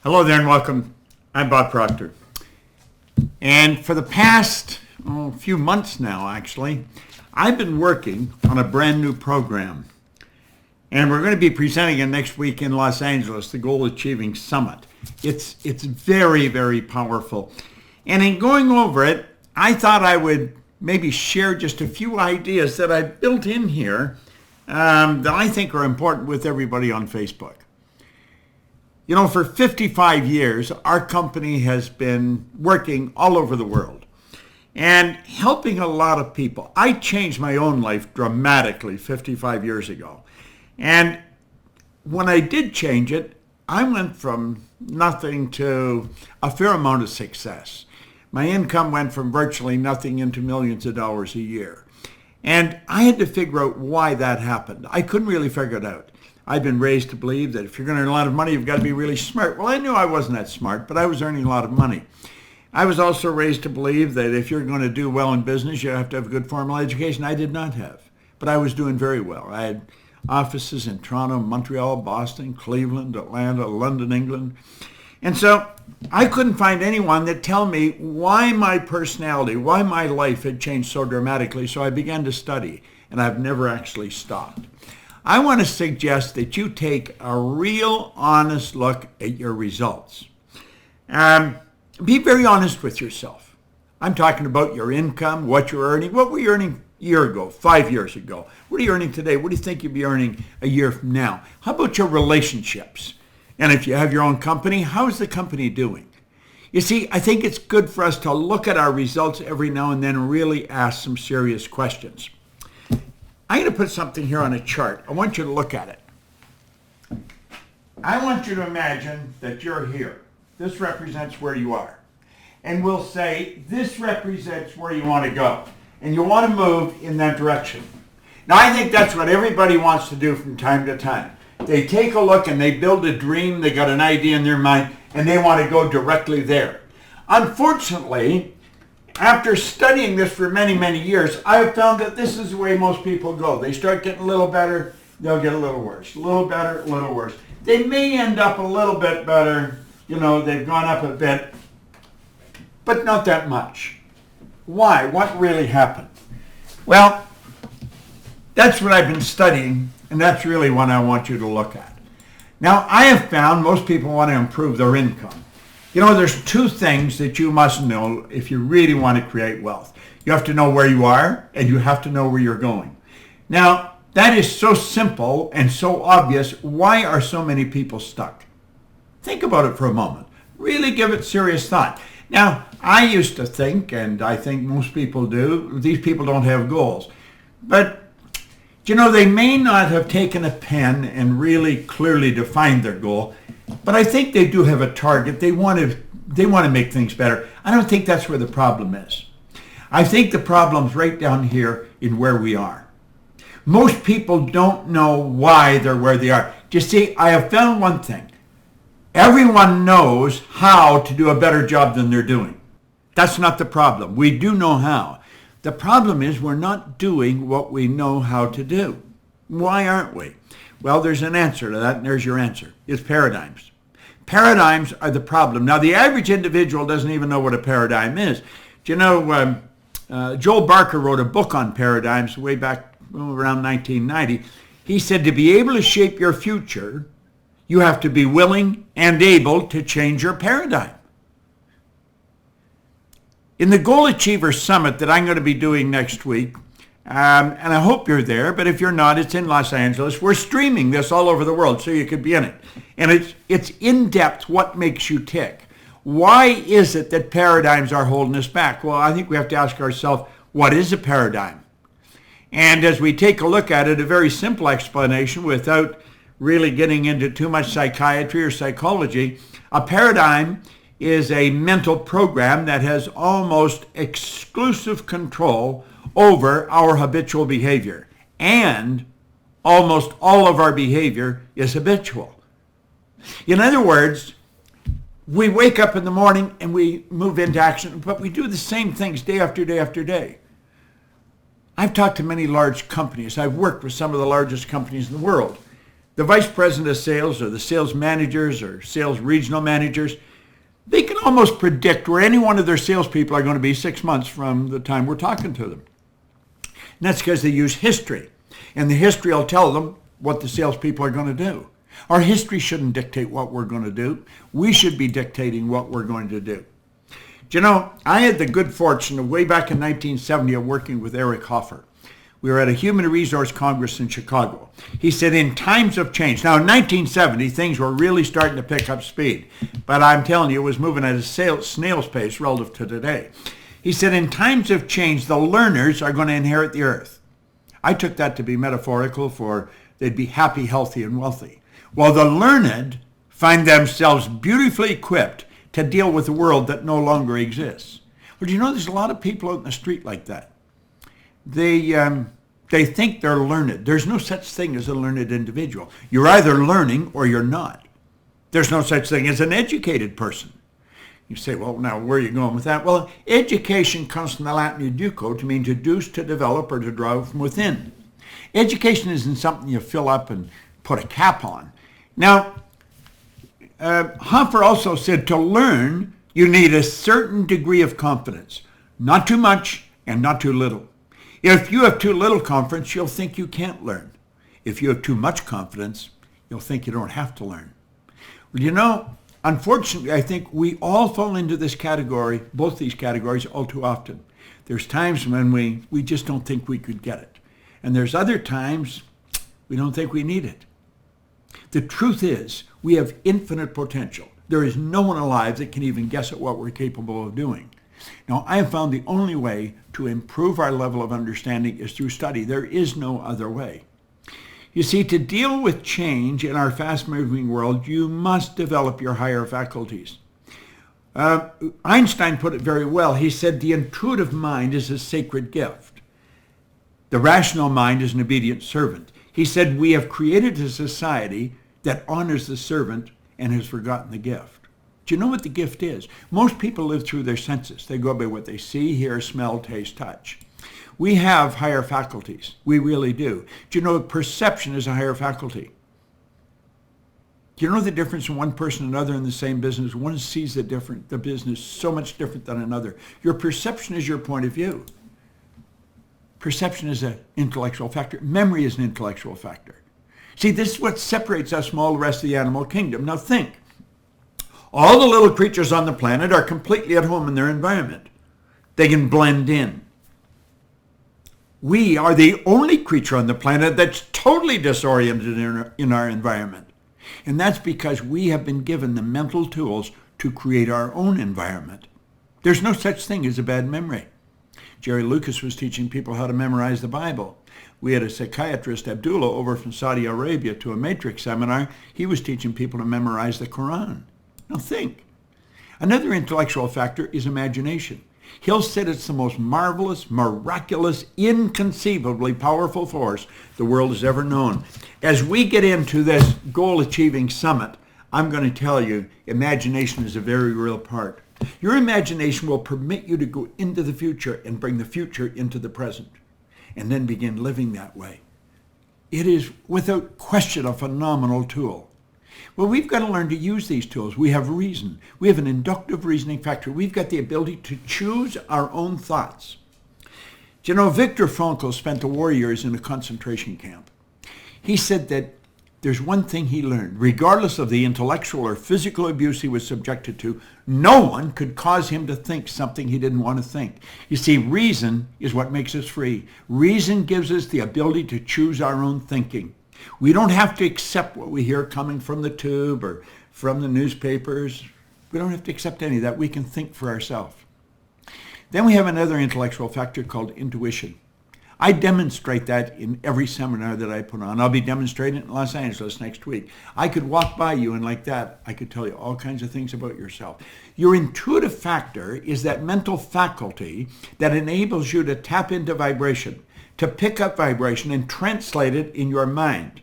Hello there and welcome. I'm Bob Proctor. And for the past few months now, actually, I've been working on a brand new program. And we're going to be presenting it next week in Los Angeles, the Goal Achieving Summit. It's very, very powerful. And in going over it, I thought I would maybe share just a few ideas that I've built in here that I think are important with everybody on Facebook. You know, for 55 years, our company has been working all over the world and helping a lot of people. I changed my own life dramatically 55 years ago. And when I did change it, I went from nothing to a fair amount of success. My income went from virtually nothing into millions of dollars a year. And I had to figure out why that happened. I couldn't really figure it out. I've been raised to believe that if you're going to earn a lot of money, you've got to be really smart. Well, I knew I wasn't that smart, but I was earning a lot of money. I was also raised to believe that if you're going to do well in business, you have to have a good formal education. I did not have, but I was doing very well. I had offices in Toronto, Montreal, Boston, Cleveland, Atlanta, London, England. And so I couldn't find anyone that tell me why my personality, why my life had changed so dramatically. So I began to study, and I've never actually stopped. I want to suggest that you take a real honest look at your results. Be very honest with yourself. I'm talking about your income, what you're earning. What were you earning a year ago, 5 years ago? What are you earning today? What do you think you'll be earning a year from now? How about your relationships? And if you have your own company, how is the company doing? You see, I think it's good for us to look at our results every now and then and really ask some serious questions. I'm going to put something here on a chart. I want you to look at it. I want you to imagine that you're here. This represents where you are. And we'll say this represents where you want to go. And you want to move in that direction. Now, I think that's what everybody wants to do from time to time. They take a look and they build a dream. They got an idea in their mind and they want to go directly there. Unfortunately, after studying this for many, many years, I have found that this is the way most people go. They start getting a little better, they'll get a little worse. A little better, a little worse. They may end up a little bit better, they've gone up a bit, but not that much. Why? What really happened? Well, that's what I've been studying, and that's really what I want you to look at. Now, I have found most people want to improve their income. There's two things that you must know if you really want to create wealth. You have to know where you are, and you have to know where you're going. Now, that is so simple and so obvious. Why are so many people stuck? Think about it for a moment. Really give it serious thought. Now, I used to think, and I think most people do, these people don't have goals. But, they may not have taken a pen and really clearly defined their goal, but I think they do have a target. They want to make things better. I don't think that's where the problem is. I think the problem's right down here in where we are. Most people don't know why they're where they are. You see, I have found one thing. Everyone knows how to do a better job than they're doing. That's not the problem. We do know how. The problem is we're not doing what we know how to do. Why aren't we? Well, there's an answer to that, and there's your answer. It's paradigms. Paradigms are the problem. Now, the average individual doesn't even know what a paradigm is. Joel Barker wrote a book on paradigms way back around 1990. He said to be able to shape your future, you have to be willing and able to change your paradigm. In the Goal Achiever Summit that I'm going to be doing next week, and I hope you're there, but if you're not, it's in Los Angeles. We're streaming this all over the world, so you could be in it. And it's in-depth what makes you tick. Why is it that paradigms are holding us back? Well, I think we have to ask ourselves, what is a paradigm? And as we take a look at it, a very simple explanation without really getting into too much psychiatry or psychology, a paradigm is a mental program that has almost exclusive control over our habitual behavior. And almost all of our behavior is habitual. In other words, we wake up in the morning and we move into action, but we do the same things day after day after day. I've talked to many large companies. I've worked with some of the largest companies in the world. The vice president of sales or the sales managers or sales regional managers, they can almost predict where any one of their salespeople are going to be 6 months from the time we're talking to them. And that's because they use history. And the history will tell them what the salespeople are going to do. Our history shouldn't dictate what we're going to do. We should be dictating what we're going to do. Do you know, I had the good fortune of way back in 1970 of working with Eric Hoffer. We were at a Human Resource Congress in Chicago. He said, in times of change. Now, in 1970, things were really starting to pick up speed. But I'm telling you, it was moving at a snail's pace relative to today. He said, in times of change, the learners are going to inherit the earth. I took that to be metaphorical for they'd be happy, healthy, and wealthy. While the learned find themselves beautifully equipped to deal with a world that no longer exists. Well, do you know there's a lot of people out in the street like that? They think they're learned. There's no such thing as a learned individual. You're either learning or you're not. There's no such thing as an educated person. You say, well, now, where are you going with that? Well, education comes from the Latin educo, to mean to deduce, to develop, or to draw from within. Education isn't something you fill up and put a cap on. Now, Hoffer also said to learn, you need a certain degree of confidence. Not too much and not too little. If you have too little confidence, you'll think you can't learn. If you have too much confidence, you'll think you don't have to learn. Well, you know, unfortunately, I think we all fall into this category, both these categories, all too often. There's times when we just don't think we could get it. And there's other times we don't think we need it. The truth is, we have infinite potential. There is no one alive that can even guess at what we're capable of doing. Now, I have found the only way to improve our level of understanding is through study. There is no other way. You see, to deal with change in our fast-moving world, you must develop your higher faculties. Einstein put it very well. He said, the intuitive mind is a sacred gift. The rational mind is an obedient servant. He said, we have created a society that honors the servant and has forgotten the gift. Do you know what the gift is? Most people live through their senses. They go by what they see, hear, smell, taste, touch. We have higher faculties. We really do. Do you know perception is a higher faculty? Do you know the difference in one person and another in the same business? One sees the business so much different than another. Your perception is your point of view. Perception is an intellectual factor. Memory is an intellectual factor. See, this is what separates us from all the rest of the animal kingdom. Now think. All the little creatures on the planet are completely at home in their environment. They can blend in. We are the only creature on the planet that's totally disoriented in our environment. And that's because we have been given the mental tools to create our own environment. There's no such thing as a bad memory. Jerry Lucas was teaching people how to memorize the Bible. We had a psychiatrist, Abdullah, over from Saudi Arabia to a matrix seminar. He was teaching people to memorize the Quran. Now think. Another intellectual factor is imagination. Hill said it's the most marvelous, miraculous, inconceivably powerful force the world has ever known. As we get into this goal-achieving summit, I'm going to tell you, imagination is a very real part. Your imagination will permit you to go into the future and bring the future into the present, and then begin living that way. It is, without question, a phenomenal tool. Well, we've got to learn to use these tools. We have reason. We have an inductive reasoning factor. We've got the ability to choose our own thoughts. Do you know, Viktor Frankl spent the war years in a concentration camp. He said that there's one thing he learned. Regardless of the intellectual or physical abuse he was subjected to, no one could cause him to think something he didn't want to think. You see, reason is what makes us free. Reason gives us the ability to choose our own thinking. We don't have to accept what we hear coming from the tube or from the newspapers. We don't have to accept any of that. We can think for ourselves. Then we have another intellectual factor called intuition. I demonstrate that in every seminar that I put on. I'll be demonstrating it in Los Angeles next week. I could walk by you and like that, I could tell you all kinds of things about yourself. Your intuitive factor is that mental faculty that enables you to tap into vibration, to pick up vibration and translate it in your mind.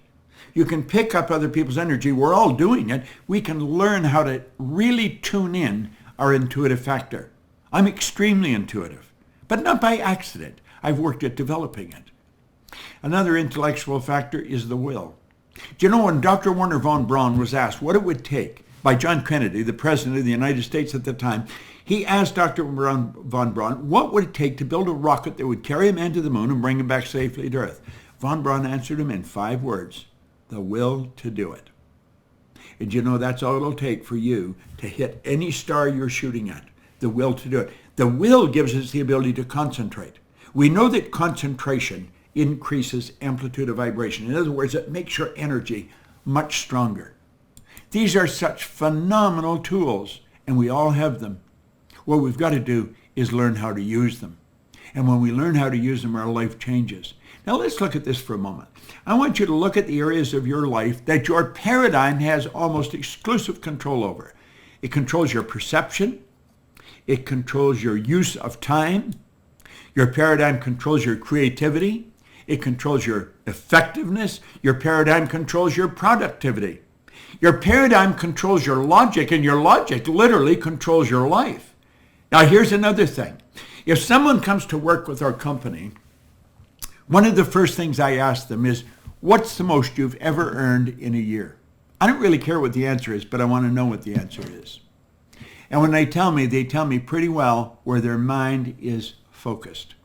You can pick up other people's energy. We're all doing it. We can learn how to really tune in our intuitive factor. I'm extremely intuitive, but not by accident. I've worked at developing it. Another intellectual factor is the will. Do you know when Dr. Wernher von Braun was asked what it would take by John Kennedy, the President of the United States at the time, he asked Dr. von Braun, what would it take to build a rocket that would carry a man to the moon and bring him back safely to Earth? Von Braun answered him in 5 words, the will to do it. And you know that's all it'll take for you to hit any star you're shooting at, the will to do it. The will gives us the ability to concentrate. We know that concentration increases amplitude of vibration. In other words, it makes your energy much stronger. These are such phenomenal tools, and we all have them. What we've got to do is learn how to use them. And when we learn how to use them, our life changes. Now let's look at this for a moment. I want you to look at the areas of your life that your paradigm has almost exclusive control over. It controls your perception. It controls your use of time. Your paradigm controls your creativity. It controls your effectiveness. Your paradigm controls your productivity. Your paradigm controls your logic, and your logic literally controls your life. Now here's another thing. If someone comes to work with our company, one of the first things I ask them is, what's the most you've ever earned in a year? I don't really care what the answer is, but I want to know what the answer is. And when they tell me pretty well where their mind is focused.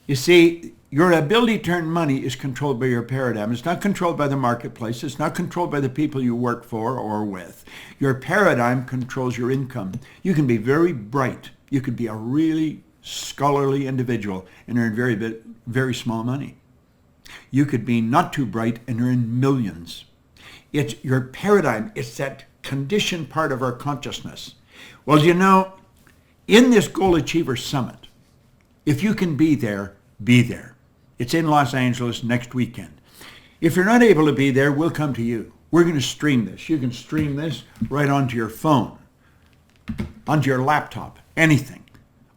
You see, your ability to earn money is controlled by your paradigm. It's not controlled by the marketplace. It's not controlled by the people you work for or with. Your paradigm controls your income. You can be very bright. You could be a really scholarly individual and earn very small money. You could be not too bright and earn millions. It's your paradigm. It's that conditioned part of our consciousness. Well, you know, in this Goal Achiever Summit, if you can be there, be there. It's in Los Angeles next weekend. If you're not able to be there, we'll come to you. We're going to stream this. You can stream this right onto your phone, onto your laptop, anything.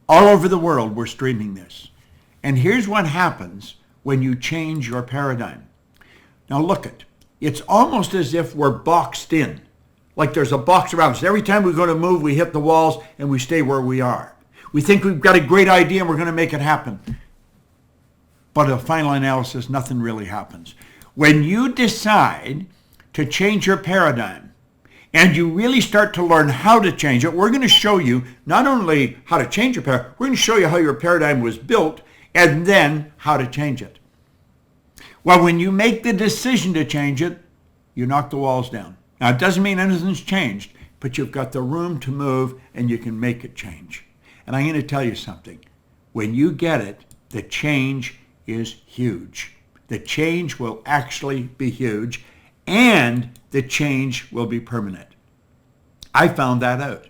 All over the world, we're streaming this. And here's what happens when you change your paradigm. Now look it. It's almost as if we're boxed in, like there's a box around us. Every time we go to move, we hit the walls and we stay where we are. We think we've got a great idea and we're going to make it happen. But a final analysis, nothing really happens. When you decide to change your paradigm and you really start to learn how to change it, we're going to show you not only how to change your paradigm, we're going to show you how your paradigm was built and then how to change it. Well, when you make the decision to change it, you knock the walls down. Now, it doesn't mean anything's changed, but you've got the room to move and you can make it change. And I'm going to tell you something. When you get it, the change is huge. The change will actually be huge, and the change will be permanent. I found that out.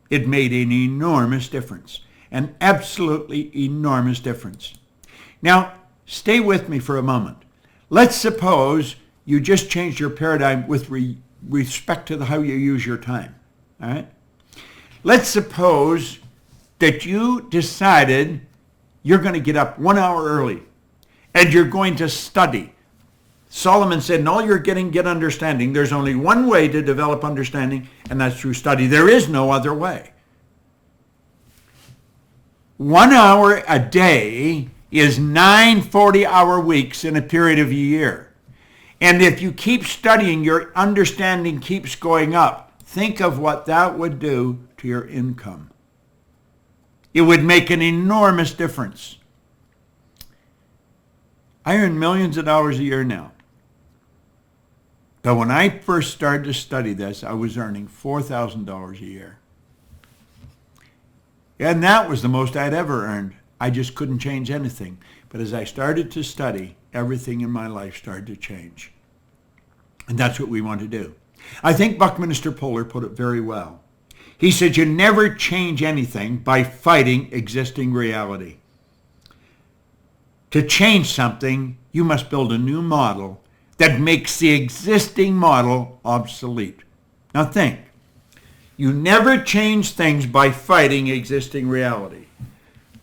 It made an enormous difference, an absolutely enormous difference. Now, stay with me for a moment. Let's suppose you just changed your paradigm with respect to how you use your time. All right? Let's suppose that you decided you're going to get up 1 hour early and you're going to study. Solomon said, in all you're getting, get understanding. There's only one way to develop understanding, and that's through study. There is no other way. 1 hour a day is 9 40-hour weeks in a period of a year. And if you keep studying, your understanding keeps going up. Think of what that would do to your income. It would make an enormous difference. I earn millions of dollars a year now. But when I first started to study this, I was earning $4,000 a year. And that was the most I'd ever earned. I just couldn't change anything. But as I started to study, everything in my life started to change. And that's what we want to do. I think Buckminster Fuller put it very well. He said, you never change anything by fighting existing reality. To change something, you must build a new model that makes the existing model obsolete. Now think, you never change things by fighting existing reality.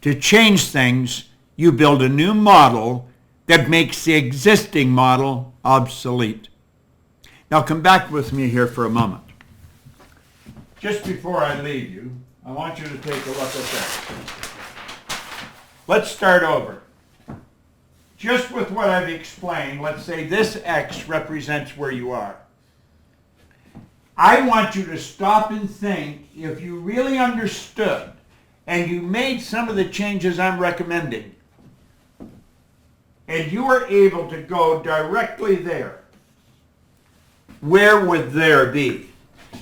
To change things, you build a new model that makes the existing model obsolete. Now come back with me here for a moment. Just before I leave you, I want you to take a look at this. Let's start over. just with what I've explained, let's say this X represents where you are. I want you to stop and think, if you really understood and you made some of the changes I'm recommending, and you were able to go directly there, where would there be?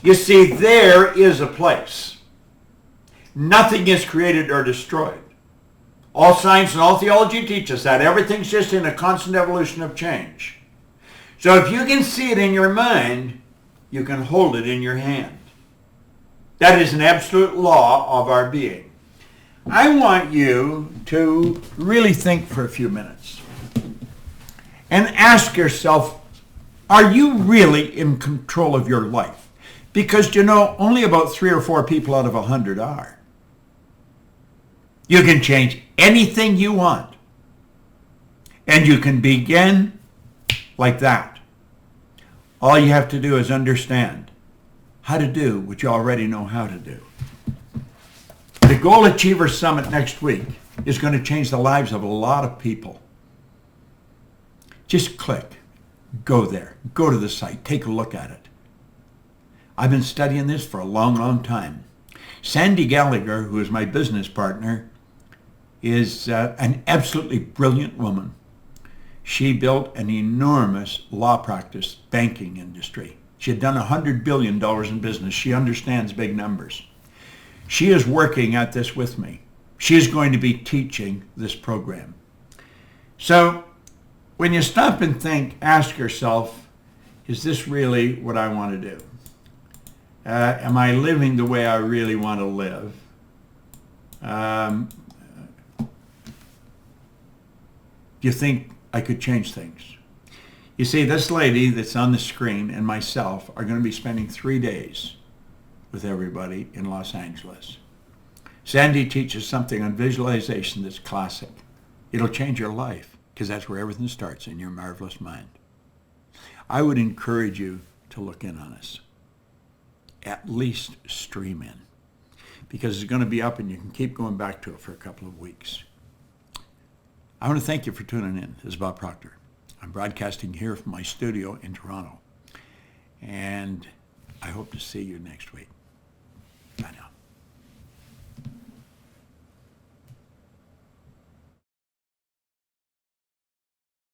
You see, there is a place. Nothing is created or destroyed. All science and all theology teach us that. Everything's just in a constant evolution of change. So if you can see it in your mind, you can hold it in your hand. That is an absolute law of our being. I want you to really think for a few minutes and ask yourself, are you really in control of your life? Because you know, only about 3 or 4 people out of 100 are. You can change anything you want. And you can begin like that. All you have to do is understand how to do what you already know how to do. The Goal Achiever Summit next week is going to change the lives of a lot of people. Just click. Go there. Go to the site. Take a look at it. I've been studying this for a long, long time. Sandy Gallagher, who is my business partner, is an absolutely brilliant woman. She built an enormous law practice banking industry. She had done $100 billion in business. She understands big numbers. She is working at this with me. She is going to be teaching this program. So when you stop and think, ask yourself, is this really what I want to do? Am I living the way I really want to live? Do you think I could change things? You see, this lady that's on the screen and myself are going to be spending 3 days with everybody in Los Angeles. Sandy teaches something on visualization that's classic. It'll change your life, because that's where everything starts, in your marvelous mind. I would encourage you to look in on us. At least stream in, because it's going to be up and you can keep going back to it for a couple of weeks. I want to thank you for tuning in. This is Bob Proctor. I'm broadcasting here from my studio in Toronto, and I hope to see you next week.